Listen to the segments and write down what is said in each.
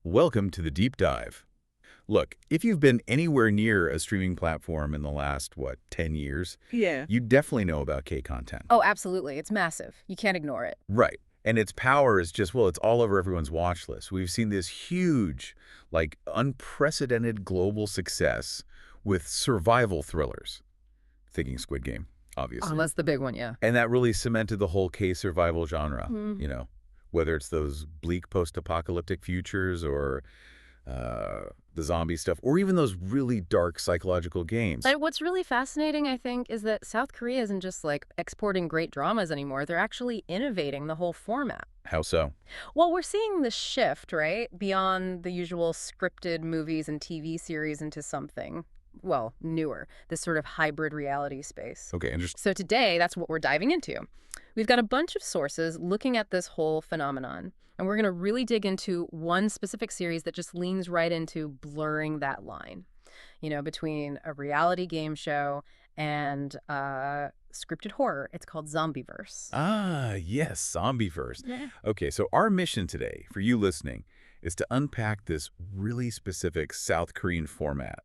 Welcome to the deep dive. Look, if you've been anywhere near a streaming platform in the last, 10 years, Yeah. you definitely know about K-content. Oh, absolutely. It's massive. You can't ignore it. Right. And its power is just, it's all over everyone's watch list. We've seen this huge, unprecedented global success with survival thrillers. Thinking Squid Game, obviously. Oh, that's the big one, yeah. And that really cemented the whole K-survival genre, Mm. whether it's those bleak post-apocalyptic futures or the zombie stuff, or even those really dark psychological games. But what's really fascinating, I think, is that South Korea isn't just exporting great dramas anymore. They're actually innovating the whole format. How so? Well, we're seeing this shift, right, beyond the usual scripted movies and TV series into something, well, newer, this sort of hybrid reality space. Okay, interesting. So today, that's what we're diving into. We've got a bunch of sources looking at this whole phenomenon, and we're going to really dig into one specific series that just leans right into blurring that line, between a reality game show and scripted horror. It's called Zombieverse. Ah, yes, Zombieverse. Yeah. Okay, so our mission today, for you listening, is to unpack this really specific South Korean format,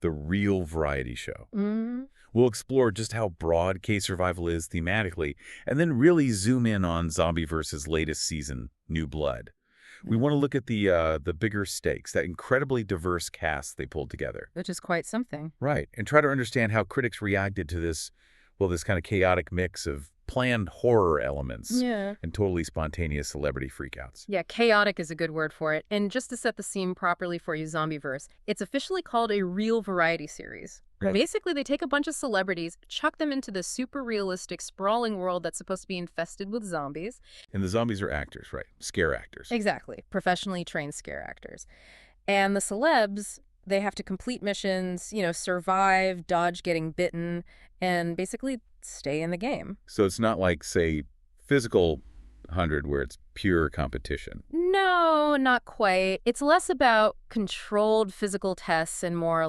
the real variety show. Mm-hmm. We'll explore just how broad K-survival is thematically, and then really zoom in on Zombieverse's latest season, New Blood. We want to look at the bigger stakes, that incredibly diverse cast they pulled together. Which is quite something. Right, and try to understand how critics reacted to this kind of chaotic mix of planned horror elements Yeah. and totally spontaneous celebrity freakouts. Yeah, chaotic is a good word for it. And just to set the scene properly for you, Zombieverse, it's officially called a real variety series. Right. Basically, they take a bunch of celebrities, chuck them into this super realistic, sprawling world that's supposed to be infested with zombies. And the zombies are actors, right? Scare actors. Exactly. Professionally trained scare actors. And the celebs, they have to complete missions, survive, dodge getting bitten, and basically stay in the game. So it's not like, say, Physical 100 where it's pure competition. No, not quite. It's less about controlled physical tests and more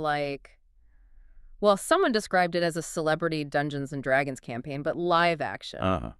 well, someone described it as a celebrity Dungeons and Dragons campaign, but live action.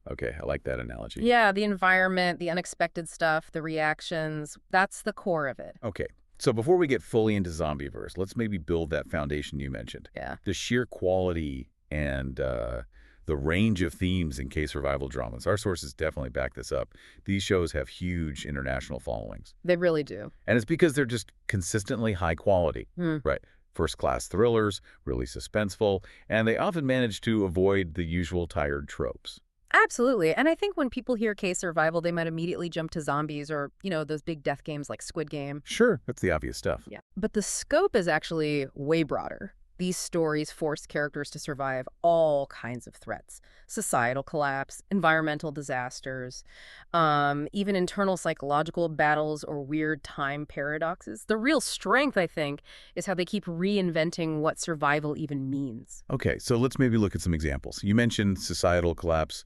Okay, I like that analogy. Yeah, the environment, the unexpected stuff, the reactions, that's the core of it. Okay, so before we get fully into Zombieverse, let's maybe build that foundation you mentioned. Yeah. The sheer quality and the range of themes in K-survival dramas. Our sources definitely back this up. These shows have huge international followings. They really do. And it's because they're just consistently high quality, Hmm. right? First-class thrillers, really suspenseful, and they often manage to avoid the usual tired tropes. Absolutely. And I think when people hear K-survival, they might immediately jump to zombies or, those big death games like Squid Game. Sure, that's the obvious stuff. Yeah. But the scope is actually way broader. These stories force characters to survive all kinds of threats. Societal collapse, environmental disasters, even internal psychological battles or weird time paradoxes. The real strength, I think, is how they keep reinventing what survival even means. Okay, so let's maybe look at some examples. You mentioned societal collapse,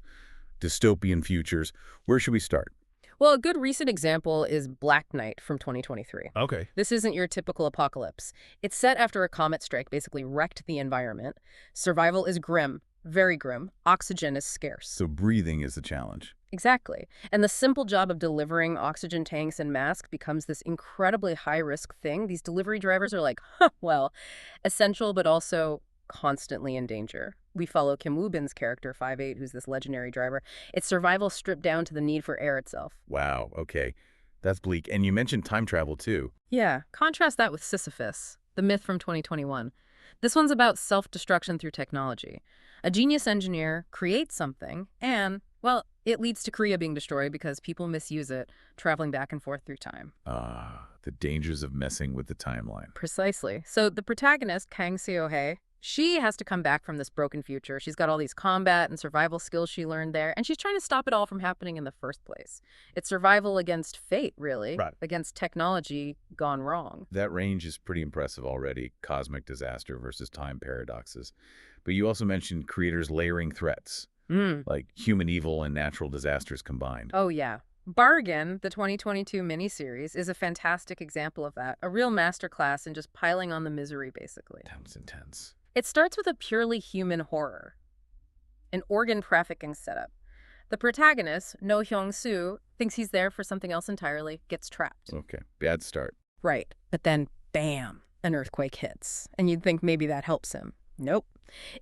dystopian futures. Where should we start? Well, a good recent example is Black Knight from 2023. Okay. This isn't your typical apocalypse. It's set after a comet strike basically wrecked the environment. Survival is grim, very grim. Oxygen is scarce. So breathing is the challenge. Exactly. And the simple job of delivering oxygen tanks and masks becomes this incredibly high-risk thing. These delivery drivers are essential but also constantly in danger. We follow Kim Woo-bin's character, 5'8", who's this legendary driver. It's survival stripped down to the need for air itself. Wow, okay. That's bleak. And you mentioned time travel, too. Yeah, contrast that with Sisyphus, the myth from 2021. This one's about self-destruction through technology. A genius engineer creates something, and, it leads to Korea being destroyed because people misuse it, traveling back and forth through time. The dangers of messing with the timeline. Precisely. So the protagonist, Kang Seo-hae, she has to come back from this broken future. She's got all these combat and survival skills she learned there, and she's trying to stop it all from happening in the first place. It's survival against fate, really, Right. Against technology gone wrong. That range is pretty impressive already, cosmic disaster versus time paradoxes. But you also mentioned creators layering threats, like human evil and natural disasters combined. Oh, yeah. Bargain, the 2022 miniseries, is a fantastic example of that. A real masterclass in just piling on the misery, basically. Sounds intense. It starts with a purely human horror, an organ trafficking setup. The protagonist, No Hyung-soo, thinks he's there for something else entirely, gets trapped. Okay, bad start. Right. But then, bam, an earthquake hits. And you'd think maybe that helps him. Nope.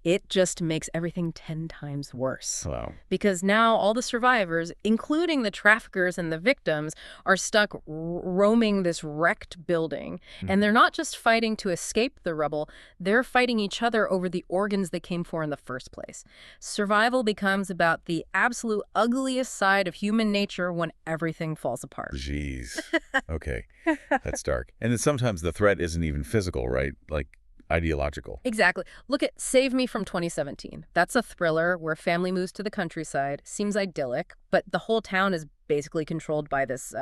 It just makes everything 10 times worse. Wow. Because now all the survivors, including the traffickers and the victims, are stuck roaming this wrecked building. And they're not just fighting to escape the rubble, they're fighting each other over the organs they came for in the first place. Survival becomes about the absolute ugliest side of human nature when everything falls apart. Jeez. Okay. That's dark. And then sometimes the threat isn't even physical, right? Like ideological. Exactly. Look at Save Me from 2017. That's a thriller where family moves to the countryside. Seems idyllic, but the whole town is basically controlled by this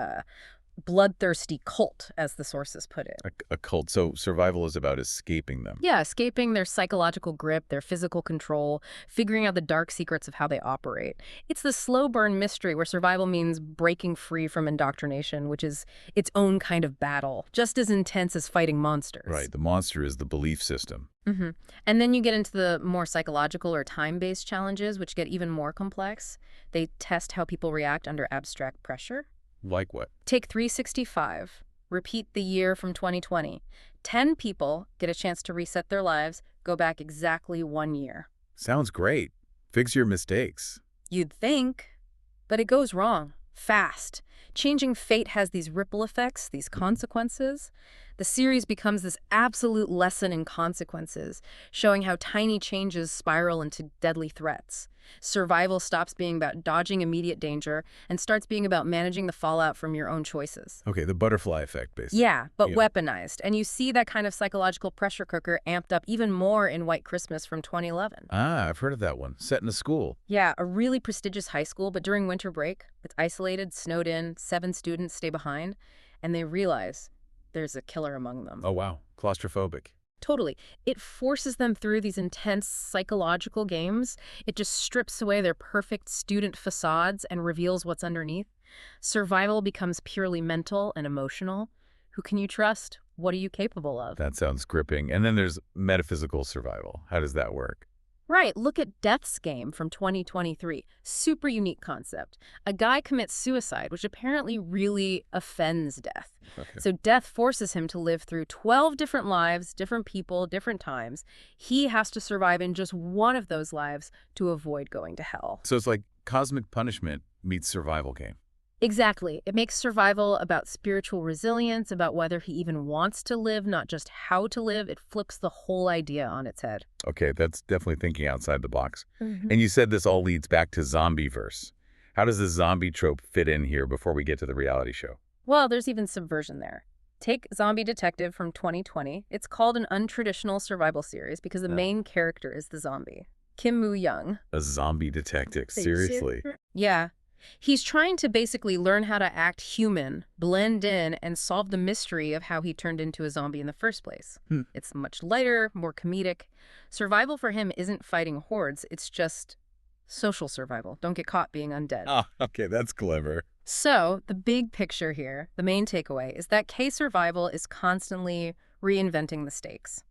bloodthirsty cult, as the sources put it. A cult. So survival is about escaping them. Yeah, escaping their psychological grip, their physical control, figuring out the dark secrets of how they operate. It's the slow burn mystery where survival means breaking free from indoctrination, which is its own kind of battle, just as intense as fighting monsters. Right. The monster is the belief system. And then you get into the more psychological or time-based challenges, which get even more complex. They test how people react under abstract pressure. Like what? Take 365. Repeat the year from 2020. 10 people get a chance to reset their lives, go back exactly 1 year. Sounds great. Fix your mistakes. You'd think, but it goes wrong, fast. Changing fate has these ripple effects, these consequences. The series becomes this absolute lesson in consequences, showing how tiny changes spiral into deadly threats. Survival stops being about dodging immediate danger and starts being about managing the fallout from your own choices. Okay, the butterfly effect, basically. Yeah, but weaponized. And you see that kind of psychological pressure cooker amped up even more in White Christmas from 2011. Ah, I've heard of that one. Set in a school. Yeah, a really prestigious high school, but during winter break, it's isolated, snowed in, 7 students stay behind, and they realize there's a killer among them. Oh, wow. Claustrophobic. Totally. It forces them through these intense psychological games. It just strips away their perfect student facades and reveals what's underneath. Survival becomes purely mental and emotional. Who can you trust? What are you capable of? That sounds gripping. And then there's metaphysical survival. How does that work? Right. Look at Death's Game from 2023. Super unique concept. A guy commits suicide, which apparently really offends Death. Okay. So Death forces him to live through 12 different lives, different people, different times. He has to survive in just one of those lives to avoid going to hell. So it's like cosmic punishment meets survival game. Exactly. It makes survival about spiritual resilience, about whether he even wants to live, not just how to live. It flips the whole idea on its head. Okay, that's definitely thinking outside the box. And you said this all leads back to Zombieverse. How does the zombie trope fit in here before we get to the reality show? Well, there's even subversion there. Take Zombie Detective from 2020. It's called an untraditional survival series because the main character is the zombie, Kim Moo-young. A zombie detective, seriously? Yeah. He's trying to basically learn how to act human, blend in, and solve the mystery of how he turned into a zombie in the first place. It's much lighter, more comedic. Survival for him isn't fighting hordes, it's just social survival. Don't get caught being undead. Oh, okay, that's clever. So, the big picture here, the main takeaway, is that K-survival is constantly reinventing the stakes.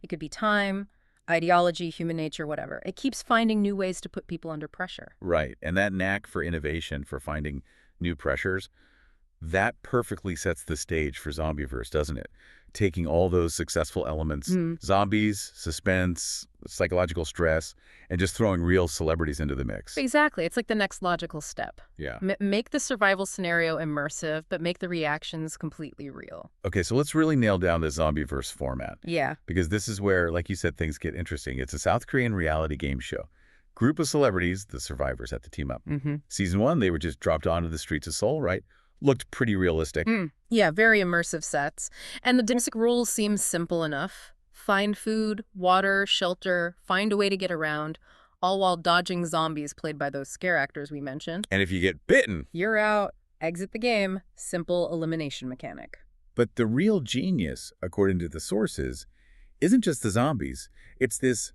It could be time, ideology, human nature, whatever. It keeps finding new ways to put people under pressure. Right, and that knack for innovation, for finding new pressures, that perfectly sets the stage for Zombieverse, doesn't it? Taking all those successful elements, zombies, suspense, psychological stress, and just throwing real celebrities into the mix. Exactly. It's like the next logical step. Yeah. Make the survival scenario immersive, but make the reactions completely real. Okay, so let's really nail down the Zombieverse format. Yeah. Because this is where, like you said, things get interesting. It's a South Korean reality game show. Group of celebrities, the survivors, have to team up. Season 1, they were just dropped onto the streets of Seoul, right? Looked pretty realistic. Yeah, very immersive sets. And the basic rules seem simple enough. Find food, water, shelter, find a way to get around, all while dodging zombies played by those scare actors we mentioned. And if you get bitten, you're out. Exit the game. Simple elimination mechanic. But the real genius, according to the sources, isn't just the zombies. It's this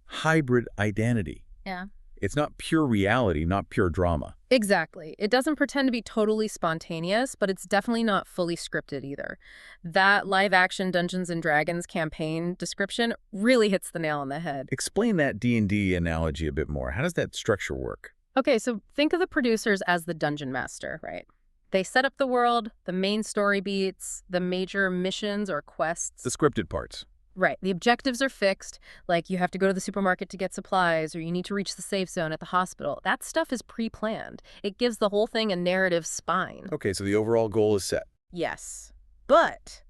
hybrid identity. Yeah. It's not pure reality, not pure drama. Exactly. It doesn't pretend to be totally spontaneous, but it's definitely not fully scripted either. That live-action Dungeons & Dragons campaign description really hits the nail on the head. Explain that D&D analogy a bit more. How does that structure work? Okay, so think of the producers as the dungeon master, right? They set up the world, the main story beats, the major missions or quests. The scripted parts. Right. The objectives are fixed, like you have to go to the supermarket to get supplies or you need to reach the safe zone at the hospital. That stuff is pre-planned. It gives the whole thing a narrative spine. Okay, so the overall goal is set. Yes. But,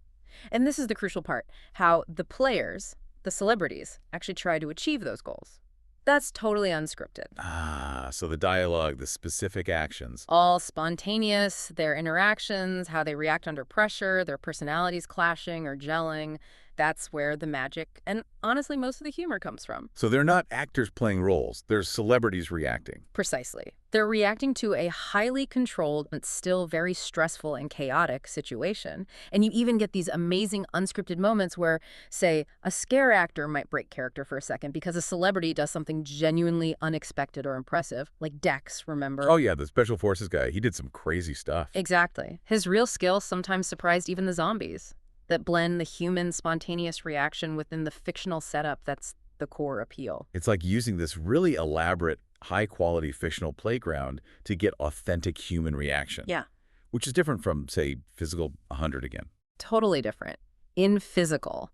and this is the crucial part, how the players, the celebrities, actually try to achieve those goals. That's totally unscripted. Ah, so the dialogue, the specific actions. All spontaneous, their interactions, how they react under pressure, their personalities clashing or gelling. That's where the magic and honestly most of the humor comes from. So they're not actors playing roles. They're celebrities reacting. Precisely. They're reacting to a highly controlled but still very stressful and chaotic situation. And you even get these amazing unscripted moments where, say, a scare actor might break character for a second because a celebrity does something genuinely unexpected or impressive, like Dex, remember? Oh yeah, the special forces guy. He did some crazy stuff. Exactly. His real skill sometimes surprised even the zombies. That blend the human spontaneous reaction within the fictional setup. That's the core appeal. It's like using this really elaborate, high-quality fictional playground to get authentic human reaction. Yeah. Which is different from, say, Physical 100 again. Totally different. In Physical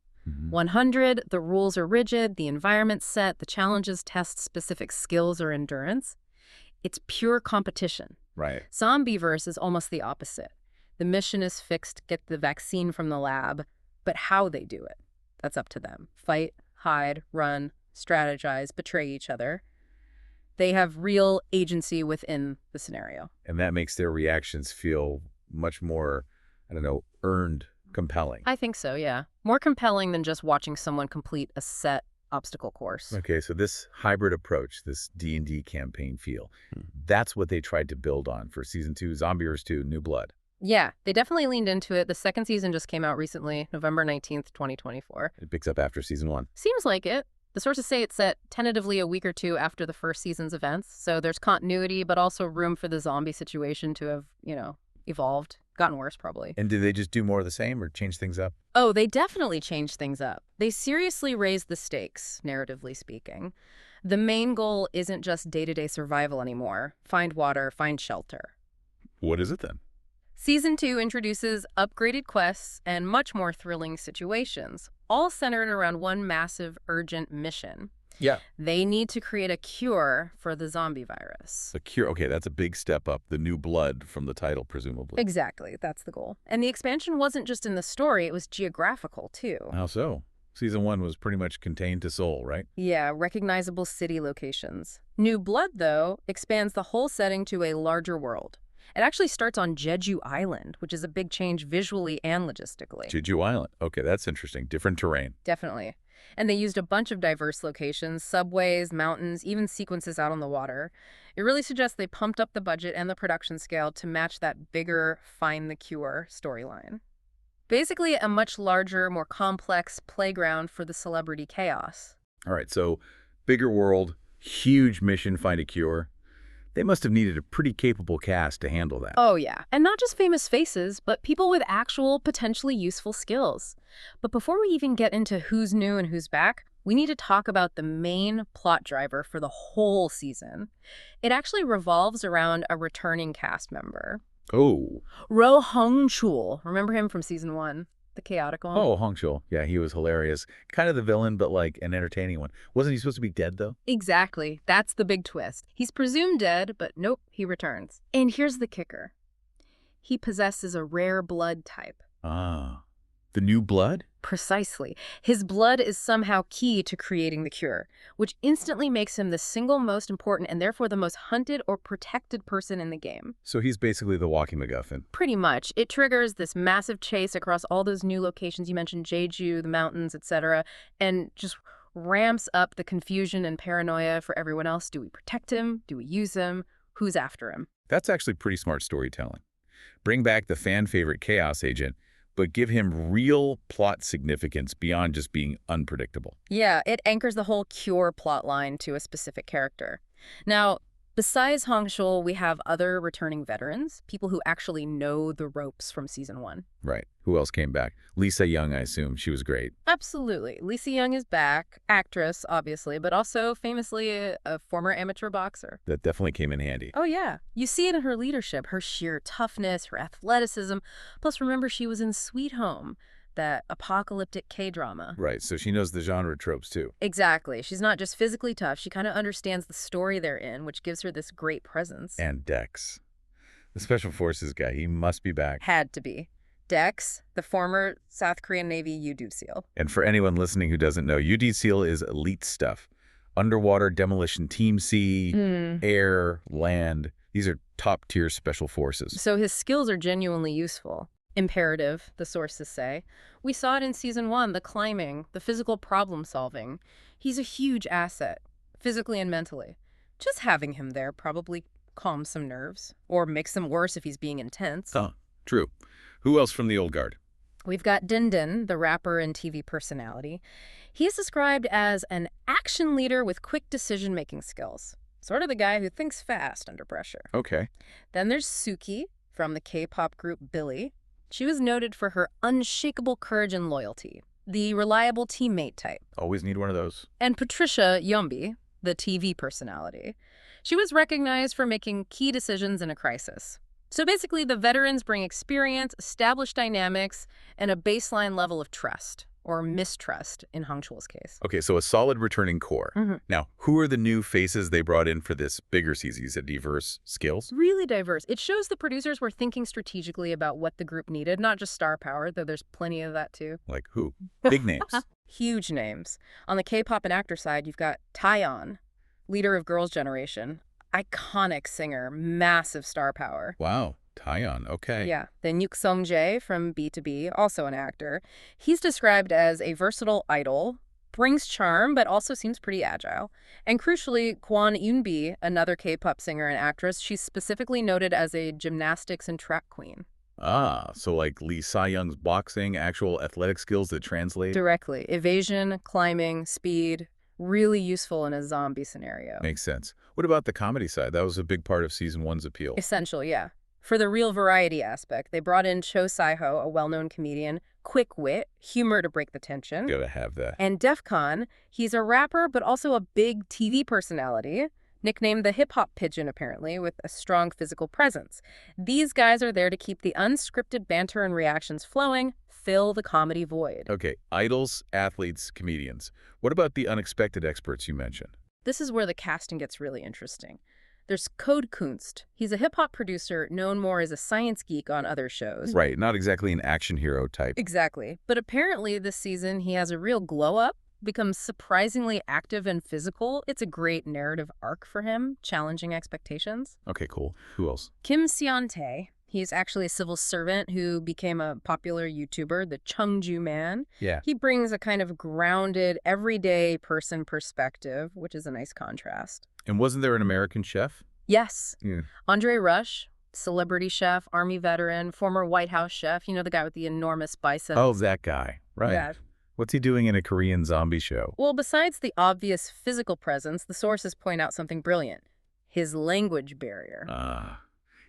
100, the rules are rigid, the environment's set, the challenges test specific skills or endurance. It's pure competition. Right. Zombieverse is almost the opposite. The mission is fixed, get the vaccine from the lab, but how they do it, that's up to them. Fight, hide, run, strategize, betray each other. They have real agency within the scenario. And that makes their reactions feel much more, I don't know, earned, compelling. I think so, yeah. More compelling than just watching someone complete a set obstacle course. Okay, so this hybrid approach, this D&D campaign feel, that's what they tried to build on for Season 2, Zombieverse 2, New Blood. Yeah, they definitely leaned into it. The second season just came out recently, November 19th, 2024. It picks up after Season 1. Seems like it. The sources say it's set tentatively a week or two after the first season's events, so there's continuity, but also room for the zombie situation to have, evolved. Gotten worse, probably. And did they just do more of the same or change things up? Oh, they definitely changed things up. They seriously raised the stakes, narratively speaking. The main goal isn't just day-to-day survival anymore. Find water, find shelter. What is it then? Season 2 introduces upgraded quests and much more thrilling situations, all centered around one massive, urgent mission. Yeah. They need to create a cure for the zombie virus. A cure. Okay, that's a big step up. The new blood from the title, presumably. Exactly. That's the goal. And the expansion wasn't just in the story, it was geographical, too. How so? Season 1 was pretty much contained to Seoul, right? Yeah, recognizable city locations. New Blood, though, expands the whole setting to a larger world. It actually starts on Jeju Island, which is a big change visually and logistically. Jeju Island. Okay, that's interesting. Different terrain. Definitely. And they used a bunch of diverse locations, subways, mountains, even sequences out on the water. It really suggests they pumped up the budget and the production scale to match that bigger Find the Cure storyline. Basically, a much larger, more complex playground for the celebrity chaos. All right, so bigger world, huge mission, find a cure. They must have needed a pretty capable cast to handle that. Oh, yeah. And not just famous faces, but people with actual, potentially useful skills. But before we even get into who's new and who's back, we need to talk about the main plot driver for the whole season. It actually revolves around a returning cast member. Oh. Ro Hong-chul. Remember him from Season 1? The chaotic one? Oh, Hong-chul. Yeah, he was hilarious. Kind of the villain, but like an entertaining one. Wasn't he supposed to be dead, though? Exactly. That's the big twist. He's presumed dead, but nope, he returns. And here's the kicker. He possesses a rare blood type. Ah. The new blood? Precisely. His blood is somehow key to creating the cure, which instantly makes him the single most important and therefore the most hunted or protected person in the game. So he's basically the walking MacGuffin. Pretty much. It triggers this massive chase across all those new locations you mentioned, Jeju, the mountains, etc., and just ramps up the confusion and paranoia for everyone else. Do we protect him? Do we use him? Who's after him? That's actually pretty smart storytelling. Bring back the fan-favorite Chaos Agent, but give him real plot significance beyond just being unpredictable. Yeah, it anchors the whole cure plot line to a specific character. Now, Besides Hong Shul, we have other returning veterans, people who actually know the ropes from season 1. Right. Who else came back? Lisa Young, I assume. She was great. Absolutely. Lisa Young is back, actress, obviously, but also famously a former amateur boxer. That definitely came in handy. Oh, yeah. You see it in her leadership, her sheer toughness, her athleticism. Plus, remember, she was in Sweet Home, that apocalyptic K-drama. Right, so she knows the genre tropes, too. Exactly. She's not just physically tough. She kind of understands the story they're in, which gives her this great presence. And Dex. The Special Forces guy, he must be back. Had to be. Dex, the former South Korean Navy UD SEAL. And for anyone listening who doesn't know, UD SEAL is elite stuff. Underwater demolition team sea, air, land. These are top-tier special forces. So his skills are genuinely useful. Imperative, the sources say. We saw it in season 1, the climbing, the physical problem solving. He's a huge asset, physically and mentally. Just having him there probably calms some nerves, or makes them worse if he's being intense. Huh, true. Who else from the old guard? We've got Din Din, the rapper and TV personality. He is described as an action leader with quick decision-making skills. Sort of the guy who thinks fast under pressure. Okay. Then there's Suki from the K-pop group Billy. She was noted for her unshakable courage and loyalty, the reliable teammate type. Always need one of those. And Patricia Yumbi, the TV personality. She was recognized for making key decisions in a crisis. So basically, the veterans bring experience, established dynamics, and a baseline level of trust, or mistrust in Hong Chul's case. Okay, so a solid returning core. Now, who are the new faces they brought in for this bigger season? You said diverse skills? Really diverse. It shows the producers were thinking strategically about what the group needed, not just star power, though there's plenty of that too. Like who? Big names. Huge names. On the K-pop and actor side, you've got Taeyeon, leader of Girls' Generation. Iconic singer, massive star power. Wow. Taeyeon, okay. Yeah. Then Yuk Sung-jae from B2B, also an actor. He's described as a versatile idol, brings charm, but also seems pretty agile. And crucially, Kwon Eunbi, another K-pop singer and actress, she's specifically noted as a gymnastics and track queen. Ah, so like Lee Sa-young's boxing, actual athletic skills that translate? Directly. Evasion, climbing, speed, really useful in a zombie scenario. Makes sense. What about the comedy side? That was a big part of season 1's appeal. Essential, yeah. For the real variety aspect, they brought in Cho Sai-ho, a well-known comedian, quick wit, humor to break the tension. Gotta have that. And Defcon, he's a rapper, but also a big TV personality, nicknamed the hip-hop pigeon, apparently, with a strong physical presence. These guys are there to keep the unscripted banter and reactions flowing, fill the comedy void. Okay, idols, athletes, comedians. What about the unexpected experts you mentioned? This is where the casting gets really interesting. There's Code Kunst. He's a hip-hop producer known more as a science geek on other shows. Right, not exactly an action hero type. Exactly. But apparently this season he has a real glow-up, becomes surprisingly active and physical. It's a great narrative arc for him, challenging expectations. Okay, cool. Who else? Kim Seon-tae. He's actually a civil servant who became a popular YouTuber, the Chungju Man. Yeah. He brings a kind of grounded, everyday person perspective, which is a nice contrast. And wasn't there an American chef? Yes. Yeah. Andre Rush, celebrity chef, Army veteran, former White House chef. You know, the guy with the enormous biceps. Oh, that guy. Right. Yeah. What's he doing in a Korean zombie show? Well, besides the obvious physical presence, the sources point out something brilliant. His language barrier. Ah,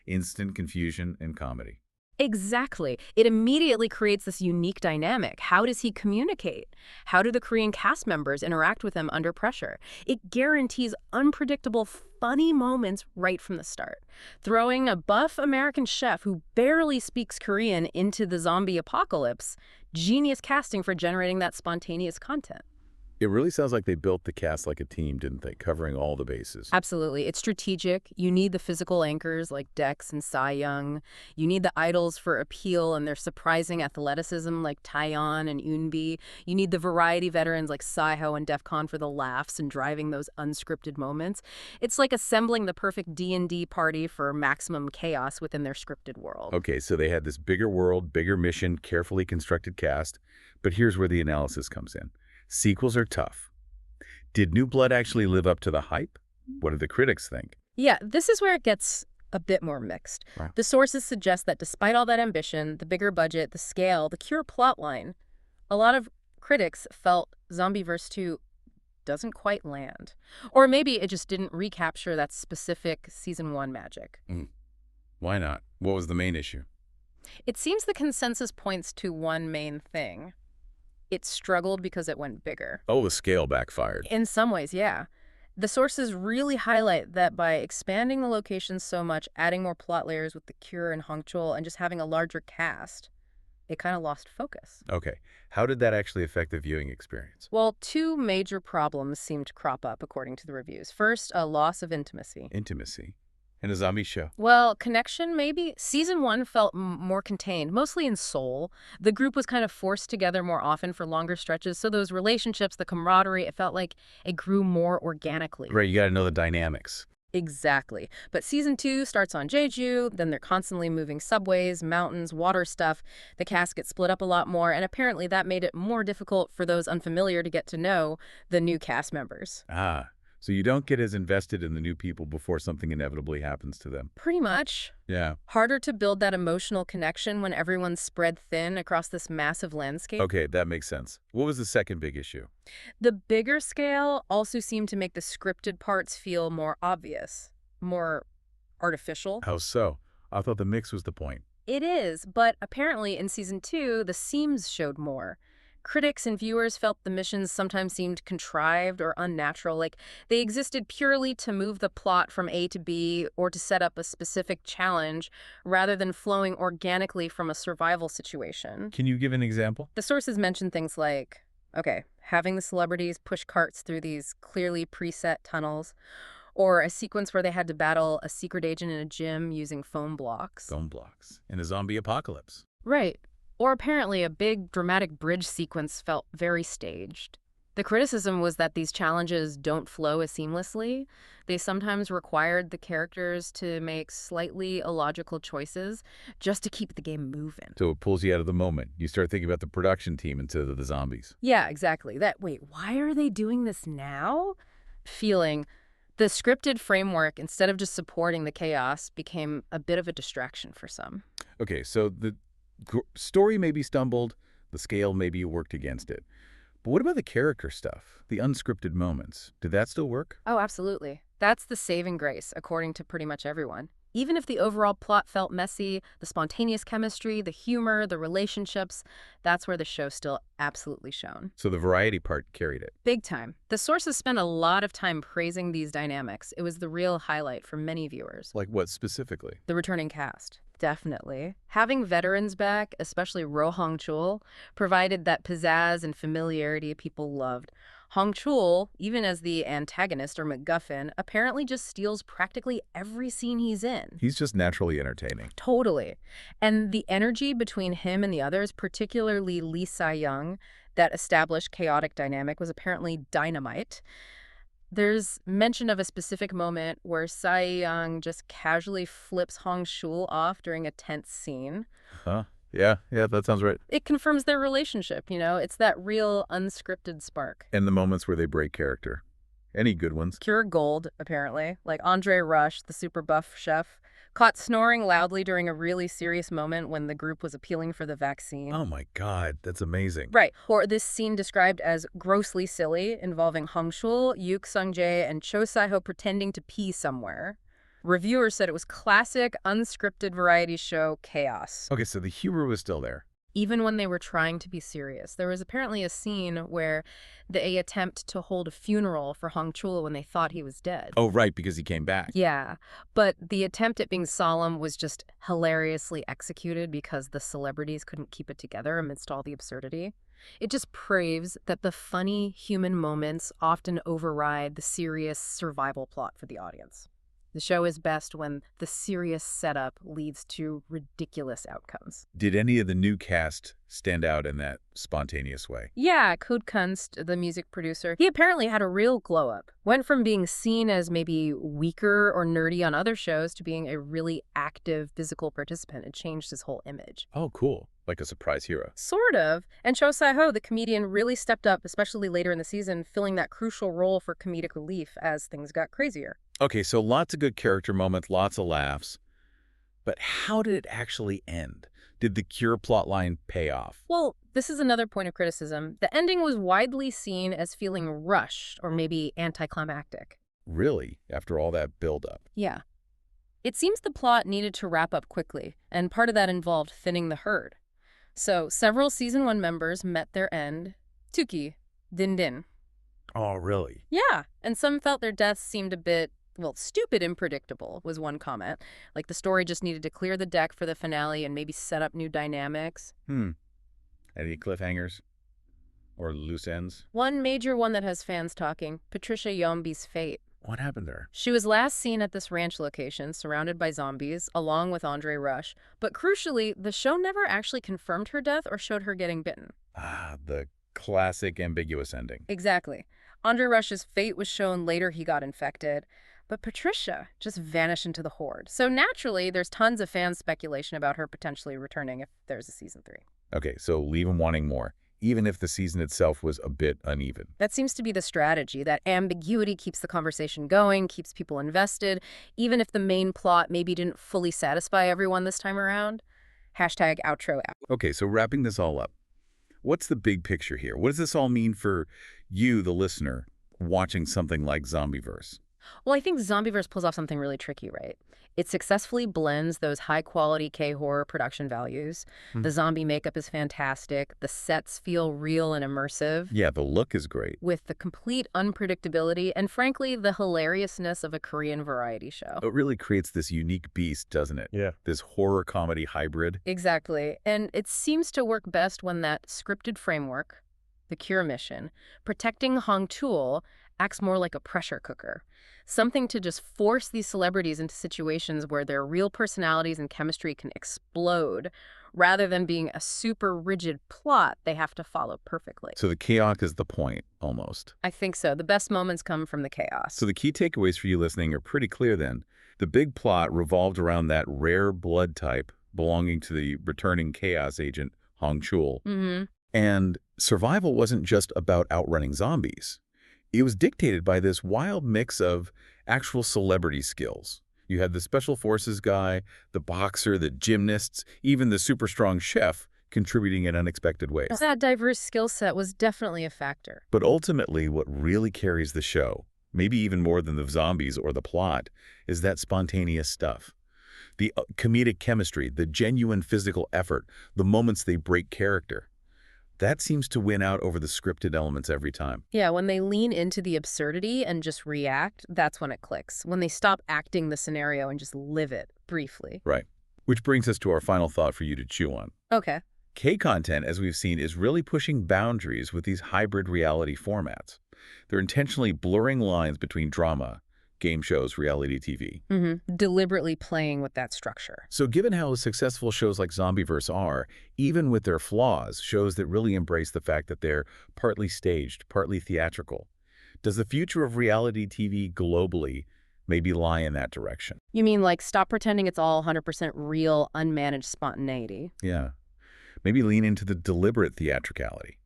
instant confusion and comedy. Exactly. It immediately creates this unique dynamic. How does he communicate? How do the Korean cast members interact with him under pressure? It guarantees unpredictable, funny moments right from the start. Throwing a buff American chef who barely speaks Korean into the zombie apocalypse, genius casting for generating that spontaneous content. It really sounds like they built the cast like a team, didn't they? Covering all the bases. Absolutely. It's strategic. You need the physical anchors like Dex and Sa-young. You need the idols for appeal and their surprising athleticism like Taeyeon and Eunbi. You need the variety veterans like Sai-ho and Defcon for the laughs and driving those unscripted moments. It's like assembling the perfect D&D party for maximum chaos within their scripted world. Okay, so they had this bigger world, bigger mission, carefully constructed cast. But here's where the analysis comes in. Sequels are tough. Did New Blood actually live up to the hype? What do the critics think? Yeah, this is where it gets a bit more mixed. Wow. The sources suggest that despite all that ambition, the bigger budget, the scale, the pure plot line, a lot of critics felt Zombieverse 2 doesn't quite land. Or maybe it just didn't recapture that specific season 1 magic. Why not? What was the main issue? It seems the consensus points to one main thing. It struggled because it went bigger. Oh, the scale backfired. In some ways, yeah. The sources really highlight that by expanding the locations so much, adding more plot layers with the Cure and Hongchul, and just having a larger cast, it kind of lost focus. Okay. How did that actually affect the viewing experience? Well, two major problems seem to crop up according to the reviews. First, a loss of intimacy. Intimacy. In a zombie show. Well, connection maybe. Season 1 felt more contained, mostly in Seoul. The group was kind of forced together more often for longer stretches, so those relationships, the camaraderie, it felt like it grew more organically. Right, you got to know the dynamics. Exactly. But season 2 starts on Jeju, then they're constantly moving subways, mountains, water stuff. The cast gets split up a lot more, and apparently that made it more difficult for those unfamiliar to get to know the new cast members. Ah, so you don't get as invested in the new people before something inevitably happens to them. Pretty much. Yeah. Harder to build that emotional connection when everyone's spread thin across this massive landscape. Okay, that makes sense. What was the second big issue? The bigger scale also seemed to make the scripted parts feel more obvious, more artificial. How so? I thought the mix was the point. It is, but apparently in season 2, the seams showed more. Critics and viewers felt the missions sometimes seemed contrived or unnatural, like they existed purely to move the plot from A to B or to set up a specific challenge, rather than flowing organically from a survival situation. Can you give an example? The sources mention things like, okay, having the celebrities push carts through these clearly preset tunnels, or a sequence where they had to battle a secret agent in a gym using foam blocks. Foam blocks. In a zombie apocalypse. Right. Or apparently a big dramatic bridge sequence felt very staged. The criticism was that these challenges don't flow as seamlessly. They sometimes required the characters to make slightly illogical choices just to keep the game moving. So it pulls you out of the moment. You start thinking about the production team instead of the zombies. Yeah, exactly. Wait, why are they doing this now? Feeling the scripted framework, instead of just supporting the chaos, became a bit of a distraction for some. Okay, so the story maybe stumbled, the scale maybe worked against it. But what about the character stuff, the unscripted moments? Did that still work? Oh, absolutely. That's the saving grace, according to pretty much everyone. Even if the overall plot felt messy, the spontaneous chemistry, the humor, the relationships, that's where the show still absolutely shone. So the variety part carried it. Big time. The sources spent a lot of time praising these dynamics. It was the real highlight for many viewers. Like what specifically? The returning cast. Definitely. Having veterans back, especially Ro Hongchul, provided that pizzazz and familiarity people loved. Hongchul, even as the antagonist or MacGuffin, apparently just steals practically every scene he's in. He's just naturally entertaining. Totally. And the energy between him and the others, particularly Lee Sai-young, that established chaotic dynamic, was apparently dynamite. There's mention of a specific moment where Sai-young just casually flips Hongchul off during a tense scene. Huh? Yeah, that sounds right. It confirms their relationship, you know? It's that real unscripted spark. And the moments where they break character. Any good ones? Pure gold, apparently. Like Andre Rush, the super buff chef, caught snoring loudly during a really serious moment when the group was appealing for the vaccine. Oh my God, that's amazing. Right. Or this scene described as grossly silly, involving Hongchul, Yuk Sung-jae, and Cho Sai-ho pretending to pee somewhere. Reviewers said it was classic, unscripted variety show chaos. Okay, so the humor was still there. Even when they were trying to be serious. There was apparently a scene where they attempt to hold a funeral for Hongchul when they thought he was dead. Oh, right, because he came back. Yeah, but the attempt at being solemn was just hilariously executed because the celebrities couldn't keep it together amidst all the absurdity. It just proves that the funny human moments often override the serious survival plot for the audience. The show is best when the serious setup leads to ridiculous outcomes. Did any of the new cast stand out in that spontaneous way? Yeah, Code Kunst, the music producer, he apparently had a real glow-up. Went from being seen as maybe weaker or nerdy on other shows to being a really active physical participant. It changed his whole image. Oh, cool. Like a surprise hero. Sort of. And Cho Sai-ho, the comedian, really stepped up, especially later in the season, filling that crucial role for comedic relief as things got crazier. Okay, so lots of good character moments, lots of laughs. But how did it actually end? Did the Cure plotline pay off? Well, This is another point of criticism. The ending was widely seen as feeling rushed or maybe anticlimactic. Really? After all that buildup? Yeah. It seems the plot needed to wrap up quickly, and part of that involved thinning the herd. So, several Season 1 members met their end. Tuki, Din Din. Oh, really? Yeah, and some felt their deaths seemed a bit, well, stupid and predictable, was one comment. Like the story just needed to clear the deck for the finale and maybe set up new dynamics. Any cliffhangers? Or loose ends? One major one that has fans talking, Patricia Yombi's fate. What happened there? She was last seen at this ranch location, surrounded by zombies, along with Andre Rush. But crucially, the show never actually confirmed her death or showed her getting bitten. Ah, the classic ambiguous ending. Exactly. Andre Rush's fate was shown later he got infected, but Patricia just vanished into the horde. So naturally, there's tons of fan speculation about her potentially returning if there's a Season 3. Okay, so leave them wanting more, even if the season itself was a bit uneven. That seems to be the strategy. That ambiguity keeps the conversation going, keeps people invested, even if the main plot maybe didn't fully satisfy everyone this time around. Hashtag outro out. Okay, so wrapping this all up, what's the big picture here? What does this all mean for you, the listener, watching something like Zombieverse? Well, I think Zombieverse pulls off something really tricky, right? It successfully blends those high-quality K-horror production values. The zombie makeup is fantastic. The sets feel real and immersive. Yeah, the look is great. With the complete unpredictability and, frankly, the hilariousness of a Korean variety show. It really creates this unique beast, doesn't it? Yeah. This horror-comedy hybrid. Exactly. And it seems to work best when that scripted framework, the cure mission, protecting Hong Tuol, acts more like a pressure cooker. Something to just force these celebrities into situations where their real personalities and chemistry can explode, rather than being a super rigid plot they have to follow perfectly. So the chaos is the point, almost. I think so. The best moments come from the chaos. So the key takeaways for you listening are pretty clear then. The big plot revolved around that rare blood type belonging to the returning chaos agent, Hong Tuol. And survival wasn't just about outrunning zombies. It was dictated by this wild mix of actual celebrity skills. You had the special forces guy, the boxer, the gymnasts, even the super strong chef contributing in unexpected ways. That diverse skill set was definitely a factor. But ultimately, what really carries the show, maybe even more than the zombies or the plot, is that spontaneous stuff. The comedic chemistry, the genuine physical effort, the moments they break character. That seems to win out over the scripted elements every time. Yeah, when they lean into the absurdity and just react, that's when it clicks. When they stop acting the scenario and just live it briefly. Right. Which brings us to our final thought for you to chew on. Okay. K-content, as we've seen, is really pushing boundaries with these hybrid reality formats. They're intentionally blurring lines between drama, game shows, reality TV. Deliberately playing with that structure. So given how successful shows like Zombieverse are, even with their flaws, shows that really embrace the fact that they're partly staged, partly theatrical, does the future of reality TV globally maybe lie in that direction? You mean like stop pretending it's all 100% real, unmanaged spontaneity? Yeah. Maybe lean into the deliberate theatricality.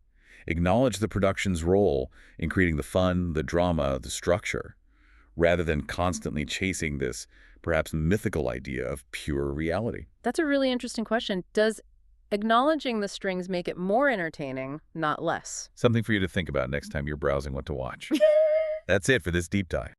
Acknowledge the production's role in creating the fun, the drama, the structure, rather than constantly chasing this perhaps mythical idea of pure reality. That's a really interesting question. Does acknowledging the strings make it more entertaining, not less? Something for you to think about next time you're browsing what to watch. That's it for this deep dive.